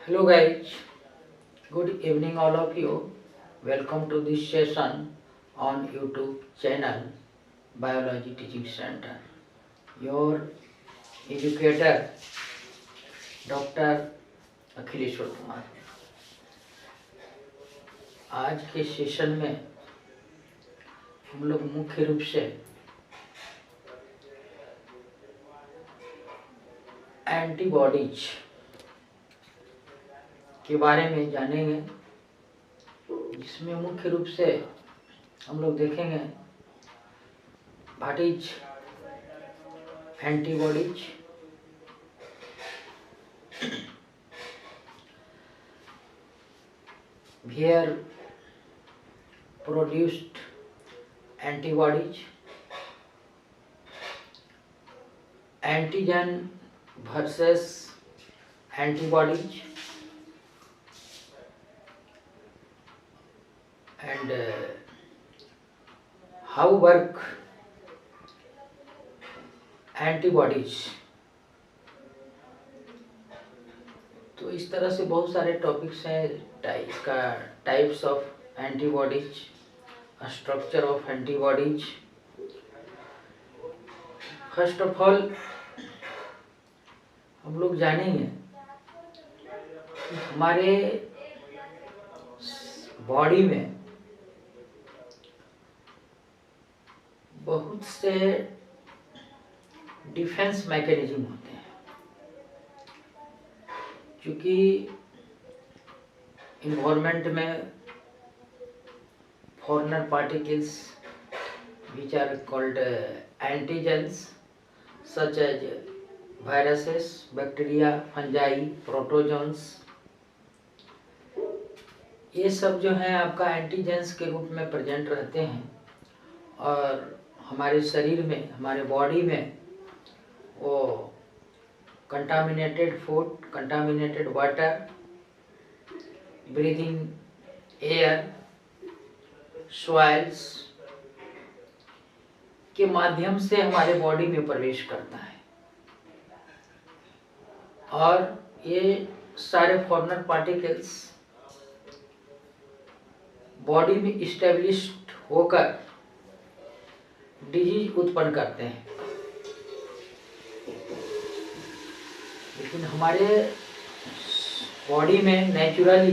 Hello guys, good evening all of you. Welcome to this session on YouTube channel Biology Teaching Center. Your educator doctor Akhileshwar Kumar. आज के session में हम लोग मुख्य रूप से एंटीबॉडीज के बारे में जानेंगे, जिसमें मुख्य रूप से हम लोग देखेंगे what is antibodies, where produced antibodies, antigen versus antibodies, and how work antibodies। तो इस तरह से बहुत सारे टॉपिक्स हैं। Types of antibodies, structure of antibodies. First of all हम लोग जानेंगे कि हमारे बॉडी में बहुत से डिफेंस मैकेनिज्म होते हैं, क्योंकि इन्वायरमेंट में foreigner particles which are called antigens such as viruses, bacteria, fungi, protozoans, ये सब जो हैं आपका एंटीजेंस के रूप में प्रेजेंट रहते हैं और हमारे शरीर में, हमारे बॉडी में वो contaminated food, contaminated water, breathing air, soils के माध्यम से हमारे बॉडी में प्रवेश करता है और ये सारे फॉरेनर पार्टिकल्स बॉडी में इस्टेब्लिश्ड होकर डिजीज उत्पन्न करते हैं। लेकिन हमारे बॉडी में नेचुरली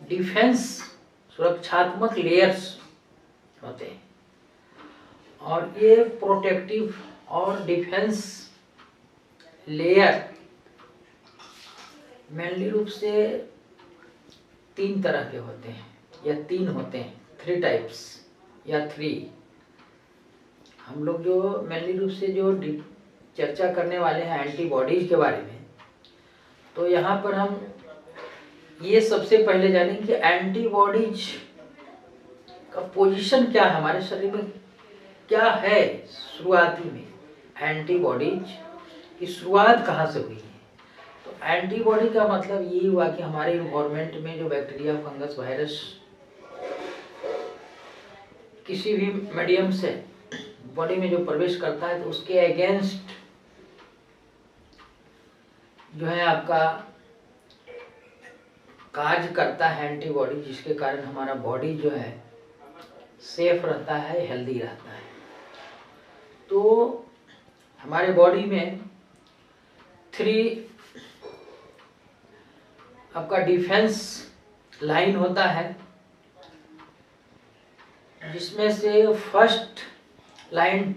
डिफेंस, सुरक्षात्मक लेयर्स होते हैं और ये प्रोटेक्टिव और डिफेंस लेयर मेनली रूप से तीन तरह के होते हैं या तीन होते हैं, 3 टाइप्स या 3। हम लोग जो मेनली रूप से जो चर्चा करने वाले हैं एंटीबॉडीज के बारे में, तो यहाँ पर हम ये सबसे पहले जानेंगे कि एंटीबॉडीज का पोजीशन क्या है, हमारे शरीर में क्या है। शुरुआती में एंटीबॉडीज की शुरुआत कहाँ से हुई है? तो एंटीबॉडी का मतलब ये हुआ कि हमारे इन्वायरमेंट में जो बैक्टीरिया, फंगस, वायरस किसी भी मीडियम से बॉडी में जो प्रवेश करता है तो उसके अगेंस्ट जो है आपका कार्य करता है एंटीबॉडी, जिसके कारण हमारा बॉडी जो है सेफ रहता है, हेल्दी रहता है। तो हमारे बॉडी में 3 आपका डिफेंस लाइन होता है, जिसमें से first line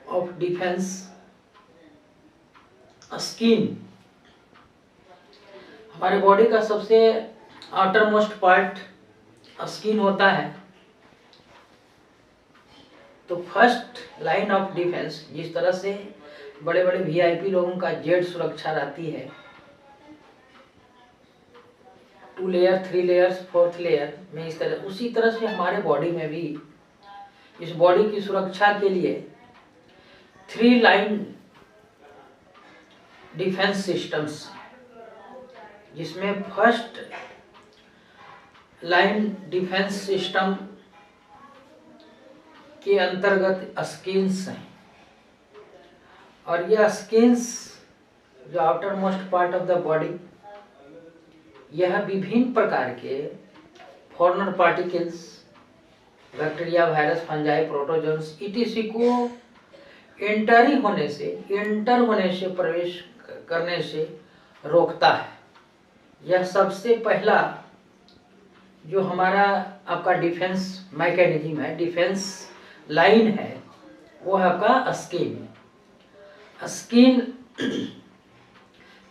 of defence skin. हमारे बॉडी का सबसे आउटर मोस्ट पार्ट स्किन होता है। तो फर्स्ट लाइन ऑफ डिफेंस, जिस तरह से बड़े बड़े वीआईपी लोगों का जेड सुरक्षा रहती है, 2 लेयर, 3 लेयर्स, 4th लेयर में, इस तरह उसी तरह से हमारे बॉडी में भी इस बॉडी की सुरक्षा के लिए 3 लाइन डिफेंस सिस्टम्स, जिसमें फर्स्ट लाइन डिफेंस सिस्टम के अंतर्गत स्किन्स हैं और यह स्किन्स जो outer most part of the body यह विभिन्न प्रकार के foreign particles, bacteria, virus, fungi, protozoans इत्यादि को एंटर होने से प्रवेश करने से रोकता है। यह सबसे पहला जो हमारा आपका डिफेंस मैकेनिज्म है, डिफेंस लाइन है, वो है आपका स्किन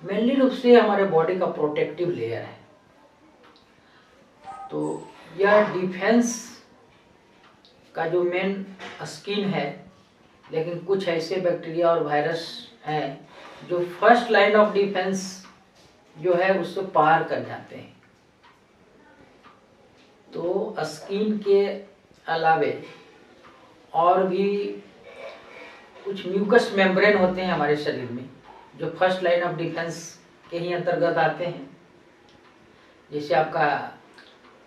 मेनली रूप से हमारे बॉडी का प्रोटेक्टिव लेयर है। तो यह डिफेंस का जो मेन स्किन है, लेकिन कुछ ऐसे बैक्टीरिया और वायरस हैं जो फर्स्ट लाइन ऑफ डिफेंस जो है उससे पार कर जाते हैं। तो स्किन के अलावे और भी कुछ म्यूकस मेम्ब्रेन होते हैं हमारे शरीर में जो फर्स्ट लाइन ऑफ डिफेंस के ही अंतर्गत आते हैं। जैसे आपका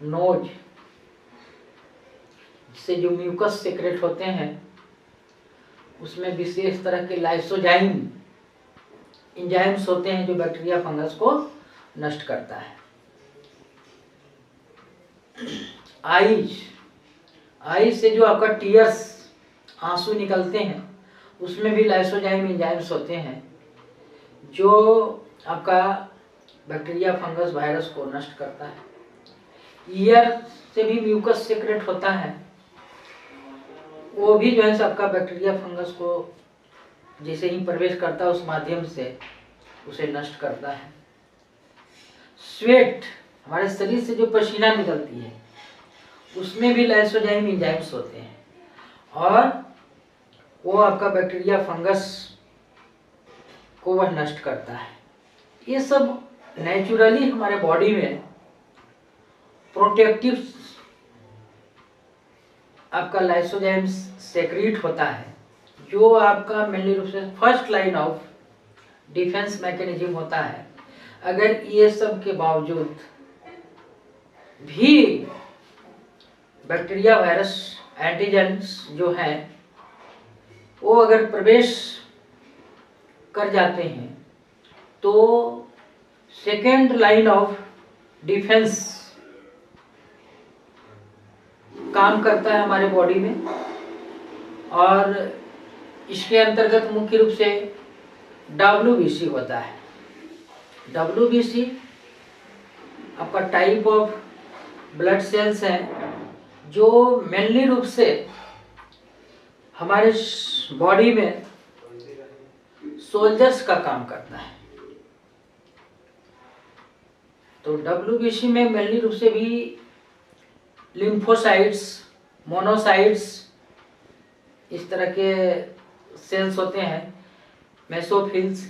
नोज से जो म्यूकस सेक्रेट होते हैं उसमें विशेष तरह के लाइसोजाइम एंजाइम्स होते हैं जो बैक्टीरिया फंगस को नष्ट करता है। आईज से जो आपका टीयर्स आंसू निकलते हैं उसमें भी लाइसोजाइम एंजाइम्स होते हैं जो आपका बैक्टीरिया फंगस वायरस को नष्ट करता है। ईयर से भी म्यूकस सेक्रेट होता है, वो भी जो है आपका बैक्टीरिया फंगस को जैसे ही प्रवेश करता है उस माध्यम से उसे नष्ट करता है। स्वेट, हमारे शरीर से जो पसीना निकलती है उसमें भी लाइसोजाइम एंजाइम्स होते हैं और वो आपका बैक्टीरिया फंगस को वह नष्ट करता है। ये सब नेचुरली हमारे बॉडी में प्रोटेक्टिव आपका लाइसोजाइम सेक्रेट होता है जो आपका मेनली रूप से first line of defence mechanism होता है। अगर ये सब के बावजूद भी बैक्टीरिया, वायरस, एंटीजेंस जो हैं वो अगर प्रवेश कर जाते हैं तो सेकेंड लाइन ऑफ डिफेंस काम करता है हमारे बॉडी में और इसके अंतर्गत मुख्य रूप से WBC होता है। WBC आपका टाइप ऑफ ब्लड सेल्स हैं जो मेनली रूप से हमारे बॉडी में सोल्जर्स का काम करता है। तो WBC में मेनली रूप से भी लिम्फोसाइट्स, मोनोसाइट्स इस तरह के सेल्स होते हैं, मेसोफिल्स,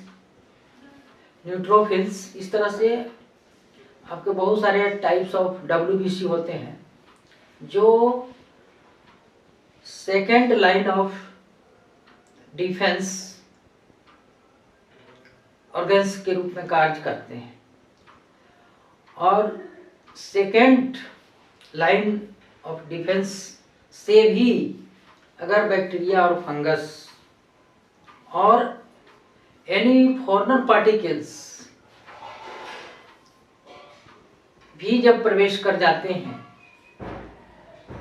न्यूट्रोफिल्स, इस तरह से आपके बहुत सारे टाइप्स ऑफ WBC होते हैं जो second line of defence organs के रूप में कार्य करते हैं। और सेकेंड लाइन ऑफ डिफेंस से भी अगर बैक्टीरिया और फंगस और एनी फॉरेन पार्टिकल्स भी जब प्रवेश कर जाते हैं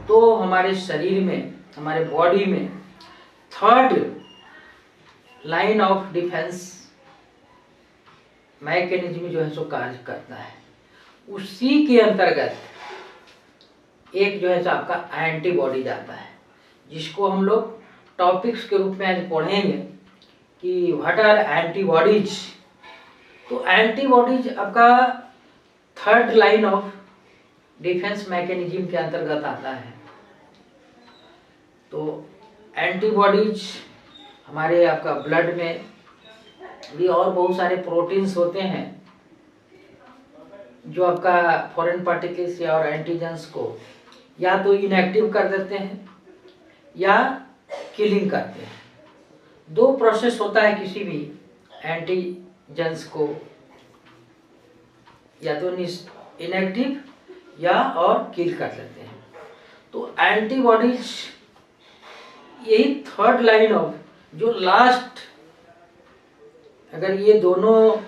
तो हमारे शरीर में, हमारे बॉडी में third line of defence mechanism जो है सो कार्य करता है। उसी के अंतर्गत एक जो है सो आपका एंटीबॉडी जाता है जिसको हम लोग टॉपिक्स के रूप में आज पढ़ेंगे कि व्हाट आर एंटीबॉडीज। तो एंटीबॉडीज आपका third line of defence mechanism के अंतर्गत आता है। तो एंटीबॉडीज हमारे आपका ब्लड में भी और बहुत सारे प्रोटीन्स होते हैं जो आपका फॉरेन पार्टिकल्स या और एंटीजेंस को या तो इनएक्टिव कर देते हैं या किलिंग करते हैं। दो प्रोसेस होता है किसी भी एंटीजेंस को, या तो इनएक्टिव या और किल कर देते हैं। तो एंटीबॉडीज यही थर्ड लाइन ऑफ जो लास्ट, अगर ये दोनों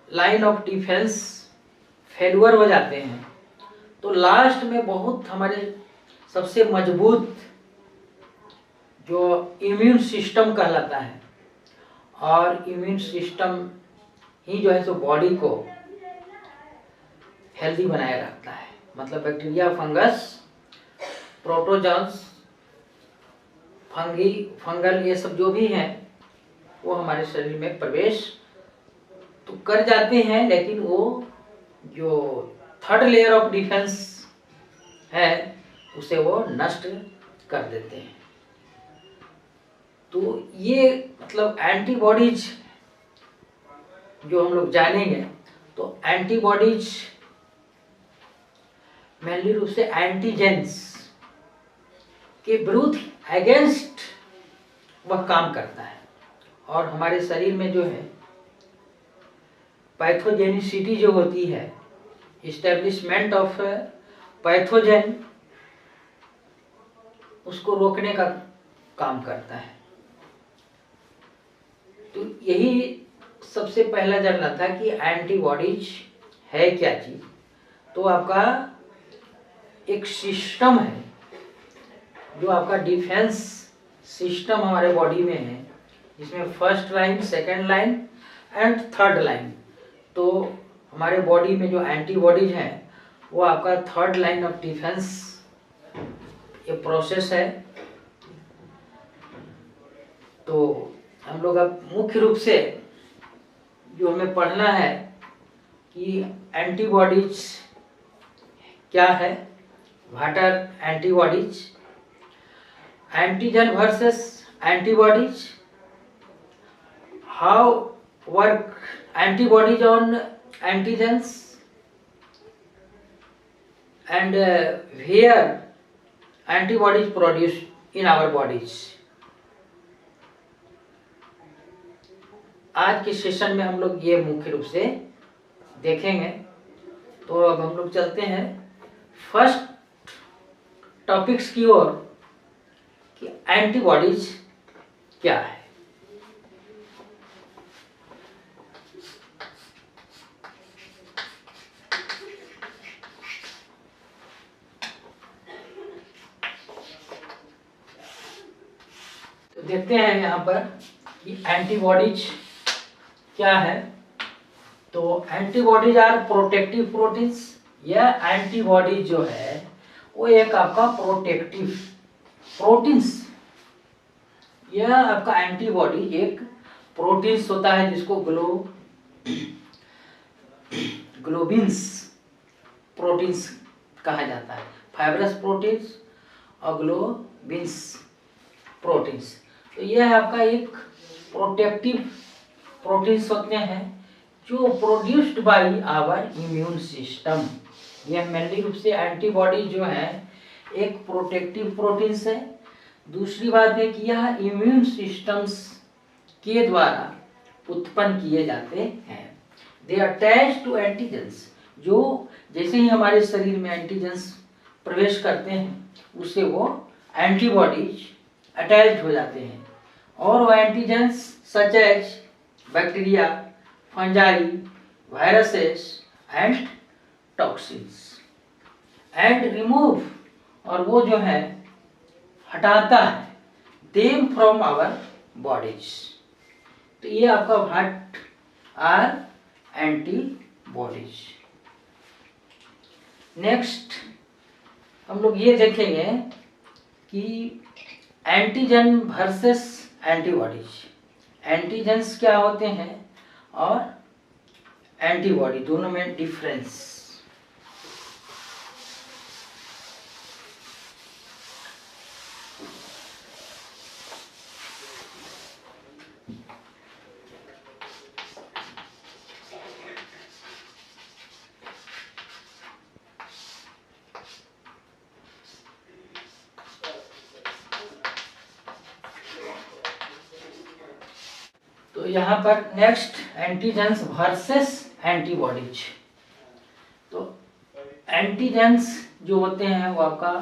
लाइन ऑफ डिफेंस फेलुअर हो जाते हैं, तो लास्ट में बहुत हमारे सबसे मजबूत जो इम्यून सिस्टम कहलाता है, और इम्यून सिस्टम ही जो है सो बॉडी को हेल्दी बनाए रखता है। मतलब बैक्टीरिया, फंगस, प्रोटोजोन्स, फंगल ये सब जो भी हैं वो हमारे शरीर में प्रवेश तो कर जाते हैं, लेकिन वो जो थर्ड लेयर ऑफ डिफेंस है उसे वो नष्ट कर देते हैं। तो ये मतलब एंटीबॉडीज जो हम लोग जानेंगे, तो एंटीबॉडीज मेनली रूप से एंटीजेंस के विरुद्ध अगेंस्ट वह काम करता है, और हमारे शरीर में जो है पैथोजेनिसिटी जो होती है, इस्टेब्लिशमेंट ऑफ पैथोजेन, उसको रोकने का काम करता है। तो यही सबसे पहला जानना था कि एंटीबॉडीज है क्या चीज। तो आपका एक सिस्टम है जो आपका डिफेंस सिस्टम हमारे बॉडी में है, जिसमें first line, second line and third line. तो हमारे बॉडी में जो एंटीबॉडीज हैं वो आपका थर्ड लाइन ऑफ डिफेंस ये प्रोसेस है। तो हम लोग अब मुख्य रूप से जो हमें पढ़ना है कि एंटीबॉडीज क्या है, what are antibodies, antigen versus antibodies, how work antibodies on antigens, and where antibodies produced in our bodies। आज के सेशन में हम लोग ये मुख्य रूप से देखेंगे। तो अब हम लोग चलते हैं फर्स्ट टॉपिक्स की ओर कि एंटीबॉडीज क्या है। देखते हैं यहाँ पर कि एंटीबॉडीज क्या है। तो एंटीबॉडीज आर प्रोटेक्टिव प्रोटीन्स। यह एंटीबॉडीज जो है वो एक आपका प्रोटेक्टिव प्रोटीन्स, यह आपका एंटीबॉडी एक प्रोटीन्स होता है जिसको ग्लोबिन्स प्रोटीन्स कहा जाता है, फाइब्रस प्रोटीन्स और ग्लोबिन्स प्रोटीन्स। तो यह आपका एक प्रोटेक्टिव प्रोटीन्स होते हैं जो produced by our immune system. यह मेनली रूप से एंटीबॉडी जो है एक प्रोटेक्टिव प्रोटीन्स है। दूसरी बात है कि यह इम्यून सिस्टम्स के द्वारा उत्पन्न किए जाते हैं। दे अटैच टू एंटीजेंस, जो जैसे ही हमारे शरीर में एंटीजेंस प्रवेश करते हैं उससे वो एंटीबॉडीज अटैच्ड हो जाते हैं, और वो antigens such as bacteria, fungi, viruses and toxins and remove, और वो जो है हटाता है देम फ्रॉम आवर बॉडीज। तो ये आपका व्हाट आर एंटीबॉडीज। नेक्स्ट हम लोग ये देखेंगे कि एंटीजन वर्सेस एंटीबॉडीज। एंटीजेंस क्या होते हैं और एंटीबॉडी दोनों में डिफरेंस। तो यहाँ पर नेक्स्ट एंटीजेंस वर्सेस एंटीबॉडीज। तो एंटीजेंस जो होते हैं वो आपका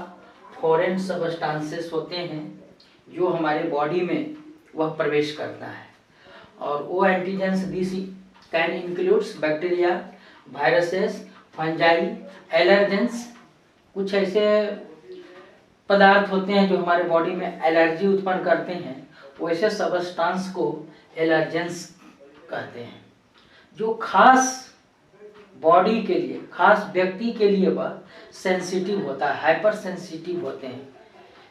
फॉरेन सबस्टांसेस होते हैं जो हमारे बॉडी में वह प्रवेश करता है, और वो antigens this can includes bacteria, viruses, fungi, allergens, कुछ ऐसे पदार्थ होते हैं जो हमारे बॉडी में एलर्जी उत्पन्न करते हैं, वैसे सबस्टांस को एलर्जेंस कहते हैं। जो खास बॉडी के लिए, खास व्यक्ति के लिए वह सेंसिटिव होता है, हाइपर सेंसिटिव होते हैं,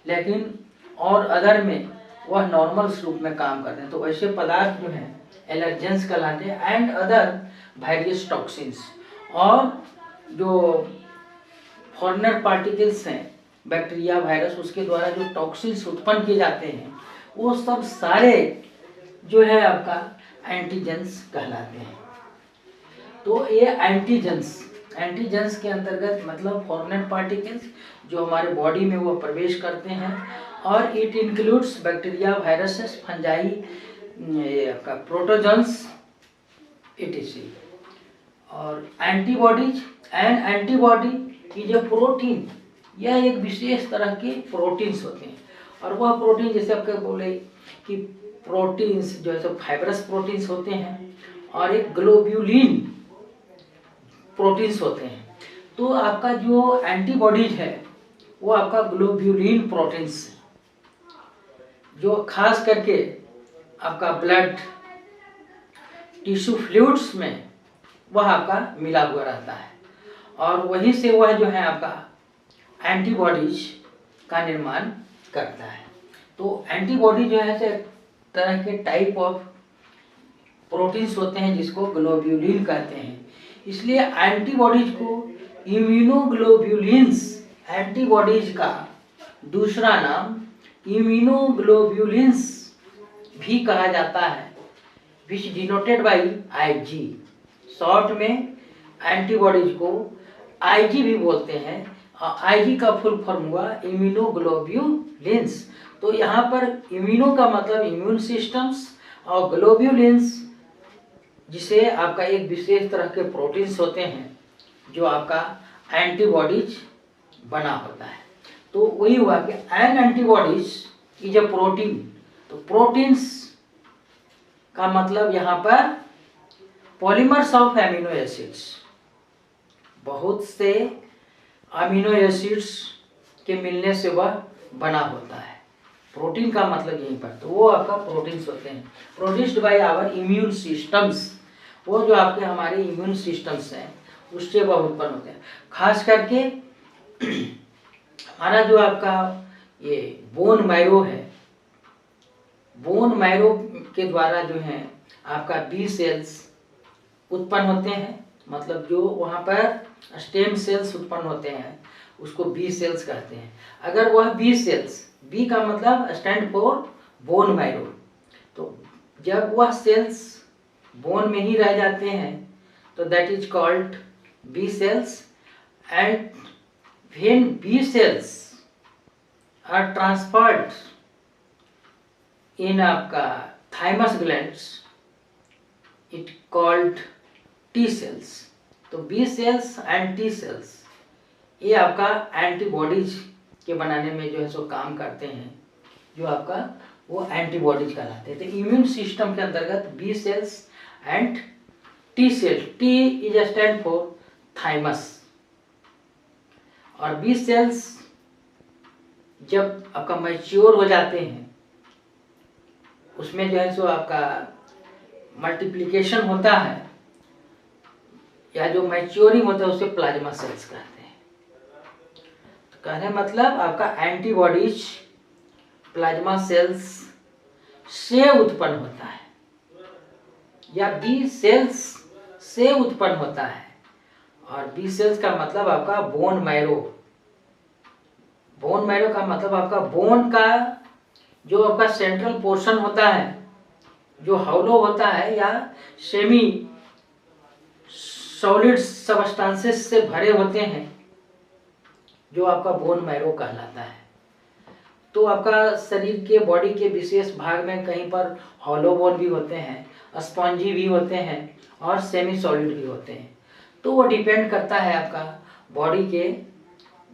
लेकिन और अदर में वह नॉर्मल रूप में काम करते हैं। तो ऐसे पदार्थ जो हैं एलर्जेंस कहलाते हैं। एंड अदर वेरियस टॉक्सिन्स, और जो फॉरेनर पार्टिकल्स हैं, बैक्टीरिया, वायरस, उसके द्वारा जो टॉक्सिन्स उत्पन्न किए जाते हैं, वो सब सारे जो है आपका एंटीजेंस कहलाते हैं। तो ये एंटीजेंस के अंतर्गत मतलब फॉरेनर पार्टिकल्स जो हमारे बॉडी में वो प्रवेश करते हैं, और it includes bacteria, viruses, fungi, protozoans, etc. और antibodies and antibody is a protein, यह एक विशेष तरह के प्रोटीन्स होते हैं। और वह प्रोटीन जैसे आपके बोले कि प्रोटीन्स जो है फाइब्रस प्रोटीन्स होते हैं, और एक ग्लोब्यूलिन प्रोटीन्स होते हैं। तो आपका जो एंटीबॉडीज है वो आपका ग्लोब्यूलिन प्रोटीन्स, जो खास करके आपका ब्लड टिश्यू फ्लूइड्स में वह आपका मिला हुआ रहता है, और वहीं से वह जो है आपका एंटीबॉडीज का निर्माण करता है। तो एंटीबॉडी जो है तरह के टाइप ऑफ प्रोटीन्स होते हैं जिसको ग्लोब्यूलिन कहते हैं। इसलिए एंटीबॉडीज को इम्यूनोग्लोब्यूलिन्स, एंटीबॉडीज का दूसरा नाम इम्यूनोग्लोब्यूलिन्स भी कहा जाता है, विच डिनोटेड बाई IG। शॉर्ट में एंटीबॉडीज को IG भी बोलते हैं, और IG का फुल फॉर्म हुआ इम्यूनोग्लोब्यूलिन्स। तो यहाँ पर इम्यूनो का मतलब इम्यून सिस्टम्स, और ग्लोब्यूलिन्स जिसे आपका एक विशेष तरह के प्रोटीन्स होते हैं जो आपका एंटीबॉडीज बना होता है। तो वही हुआ कि an antibodies is a protein. तो प्रोटीन्स का मतलब यहाँ पर पॉलीमर्स ऑफ एमिनो एसिड्स, बहुत से अमीनो एसिड्स के मिलने से वह बना होता है। प्रोटीन का मतलब यहीं पर, तो वो आपका प्रोटीन्स होते हैं, produced by our immune systems. वो जो आपके हमारे इम्यून सिस्टम्स हैं उससे वह उत्पन्न होते हैं। खास करके हमारा जो आपका ये बोन मैरो है, बोन मैरो के द्वारा जो है आपका बी सेल्स उत्पन्न होते हैं, मतलब जो वहाँ पर स्टेम सेल्स उत्पन्न होते हैं उसको बी सेल्स कहते हैं। अगर वह बी सेल्स, बी का मतलब स्टैंड फॉर बोन मैरो, तो जब वह सेल्स बोन में ही रह जाते हैं तो that is called B cells. And when B cells are transferred in आपका thymus glands, it called T cells. तो B cells and T cells ये आपका एंटीबॉडीज के बनाने में जो है सो काम करते हैं, जो आपका वो एंटीबॉडीज कहलाते हैं। तो इम्यून सिस्टम के अंतर्गत B cells and T cell, T is stand for thymus. और बी सेल्स जब आपका मैच्योर हो जाते हैं, उसमें जो है सो आपका मल्टीप्लिकेशन होता है, या जो मैच्योरिंग होता है उसे प्लाज्मा सेल्स कहते हैं। तो कहने मतलब आपका एंटीबॉडीज प्लाज्मा सेल्स से उत्पन्न होता है, या बी सेल्स से उत्पन्न होता है। और बी सेल्स का मतलब आपका बोन मैरो, बोन मैरो का मतलब आपका बोन का जो आपका सेंट्रल पोर्शन होता है, जो हॉलो होता है या सेमी सॉलिड सबस्टांसेस से भरे होते हैं, जो आपका बोन मैरो कहलाता है। तो आपका शरीर के बॉडी के विशेष भाग में कहीं पर हॉलो बोन भी होते हैं, स्पॉन्जी भी होते हैं, और सेमी सॉलिड भी होते हैं। तो वो डिपेंड करता है आपका बॉडी के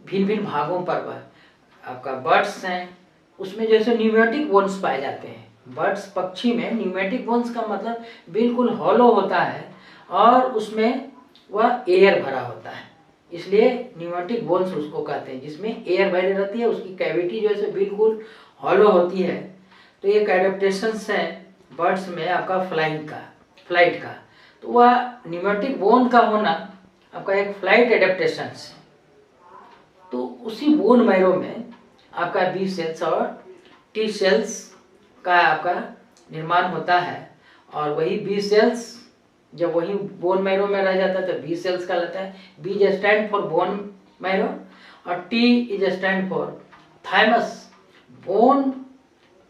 भिन्न भिन्न भागों पर। वह आपका बर्ड्स हैं, उसमें जैसे न्यूमेटिक बोन्स पाए जाते हैं। बर्ड्स, पक्षी में न्यूमेटिक बोन्स का मतलब बिल्कुल हॉलो होता है, और उसमें वह एयर भरा होता है। इसलिए न्यूमेटिक बोन्स उसको कहते हैं, जिसमें एयर भरी रहती है, उसकी कैविटी जो है बिल्कुल हॉलो होती है। तो एक एडेप्टेशंस है बर्ड्स में आपका फ्लाइट का, तो वह न्यूमेटिक बोन का होना आपका एक फ्लाइट एडेप्टेशंस है। तो उसी बोन मैरो में आपका बी सेल्स और टी सेल्स का आपका निर्माण होता है, और वही बी सेल्स जब वही बोन मैरो में रह जाता है तो बी सेल्स कहलाता है। B is stand for bone marrow और T is stand for thymus. Bone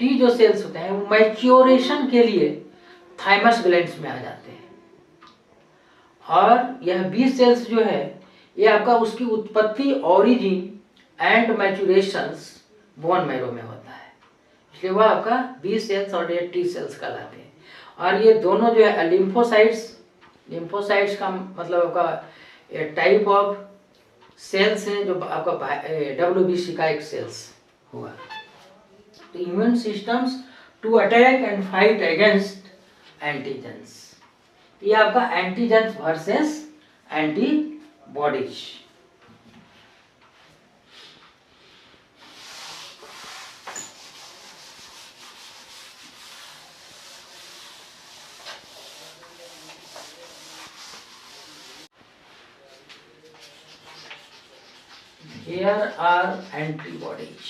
T जो सेल्स होते हैं वो मैच्योरेशन के लिए थाइमस ग्लैंड्स में आ जाते हैं, और यह बी सेल्स जो है ये आपका उसकी उत्पत्ति ओरिजिन एंड मैच्योरेशंस बोन मैरो में होता है, इसलिए वह आपका बी सेल्स और ये टी सेल्स कहलाते हैं। और ये दोनों जो है लिम्फोसाइट्स का मतलब आपका टाइप ऑफ सेल्स हैं जो आपका WBC का एक सेल्स हुआ। तो immune systems to attack and fight against antigens, ये आपका antigens versus antibodies. Here are antibodies.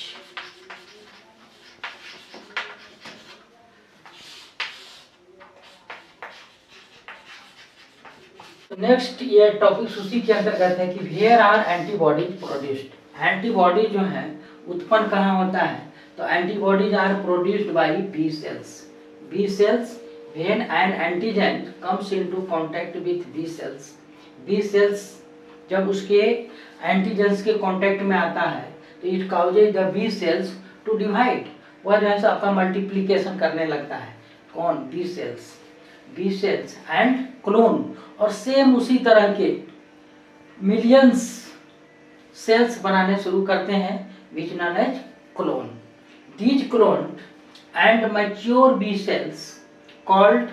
Next ये टॉपिक उसी के अंतर्गत है कि where are antibodies produced. Antibody जो है उत्पन्न कहाँ होता है, तो antibodies are produced by B cells. B cells when an antigen comes into contact with B cells, B cells जब उसके एंटीजेंस के कांटेक्ट में आता है तो it causes the B cells to divide, वह जो है आपका मल्टीप्लिकेशन करने लगता है। कौन? बी सेल्स एंड क्लोन, और सेम उसी तरह के मिलियंस सेल्स बनाने शुरू करते हैं which known as clone. These clone and mature B cells called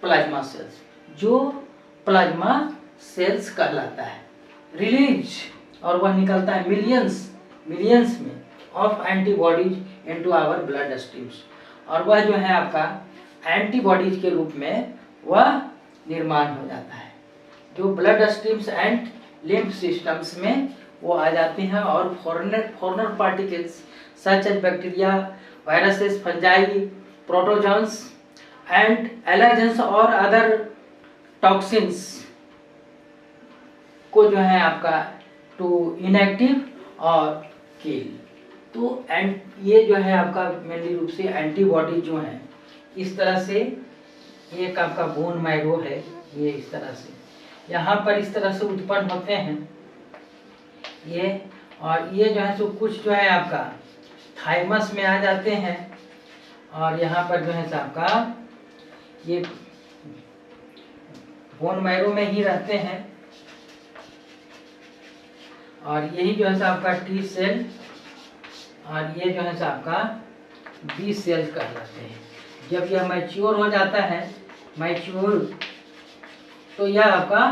plasma cells, जो प्लाज्मा सेल्स कहलाता है। रिलीज, और वह निकलता है मिलियंस में of antibodies into our blood streams, और वह जो है आपका एंटीबॉडीज के रूप में वह निर्माण हो जाता है, जो blood streams and lymph systems में वो आ जाते हैं। और foreigner particles such as bacteria, viruses, fungi, protozoans and allergens और अदर टॉक्सिन्स को जो है आपका टू इनएक्टिव और किल। तो ये जो है आपका मेनली रूप से एंटीबॉडी जो है इस तरह से, एक आपका बोन मैरो है, ये इस तरह से यहाँ पर इस तरह से उत्पन्न होते हैं ये, और ये जो है सो कुछ जो है आपका थाइमस में आ जाते हैं, और यहाँ पर जो है आपका ये बोन मैरो में ही रहते हैं, और यही जो है आपका टी सेल और ये जो है आपका बी सेल कहलाते हैं। जब यह मैच्योर हो जाता है, तो यह आपका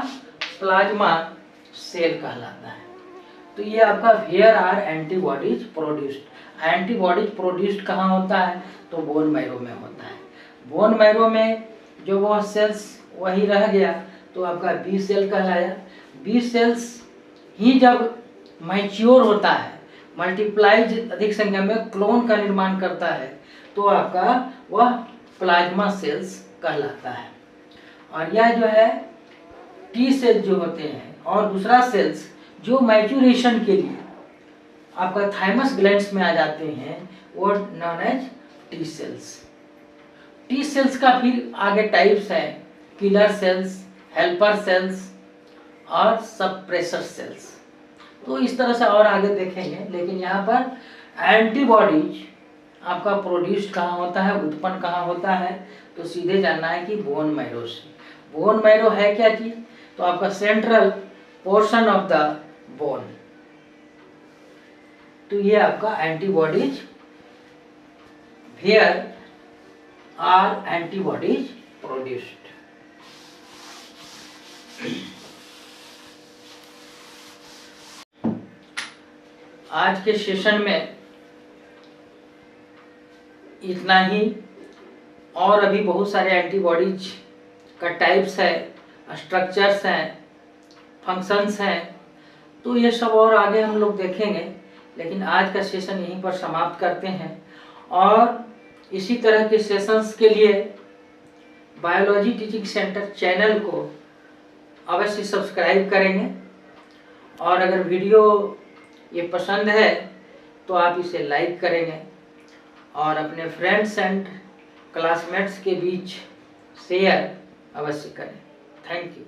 प्लाज्मा सेल कहलाता है। तो ये आपका where are antibodies produced. Antibodies produced कहाँ होता है, तो बोन मैरो में होता है। बोन मैरो में जो वह सेल्स वही रह गया तो आपका बी सेल कहलाया। बी सेल्स ही जब मैच्योर होता है, मल्टीप्लाइज अधिक संख्या में क्लोन का निर्माण करता है, तो आपका वह प्लाज्मा सेल्स कहलाता है। और यह जो है टी सेल जो होते हैं, और दूसरा सेल्स जो मैच्योरेशन के लिए आपका थाइमस ग्लैंड्स में आ जाते हैं, वो known as T cells. T cells का फिर आगे टाइप्स हैं, किलर सेल्स, हेल्पर सेल्स और सप्रेसर सेल्स। तो इस तरह से और आगे देखेंगे, लेकिन यहाँ पर एंटीबॉडीज आपका प्रोड्यूस्ड कहाँ होता है, उत्पन्न कहाँ होता है, तो सीधे जानना है कि बोन मैरो से। बोन मैरो है क्या चीज, तो आपका central portion of the bone. तो ये आपका antibodies, where are antibodies produced. आज के सेशन में इतना ही। और अभी बहुत सारे एंटीबॉडीज का टाइप्स है, स्ट्रक्चर्स हैं, फंक्शंस हैं, तो ये सब और आगे हम लोग देखेंगे। लेकिन आज का सेशन यहीं पर समाप्त करते हैं और इसी तरह के सेशंस के लिए बायोलॉजी टीचिंग सेंटर चैनल को अवश्य सब्सक्राइब करेंगे। और अगर वीडियो ये पसंद है तो आप इसे लाइक करेंगे और अपने फ्रेंड्स एंड क्लासमेट्स के बीच शेयर अवश्य करें। Thank you.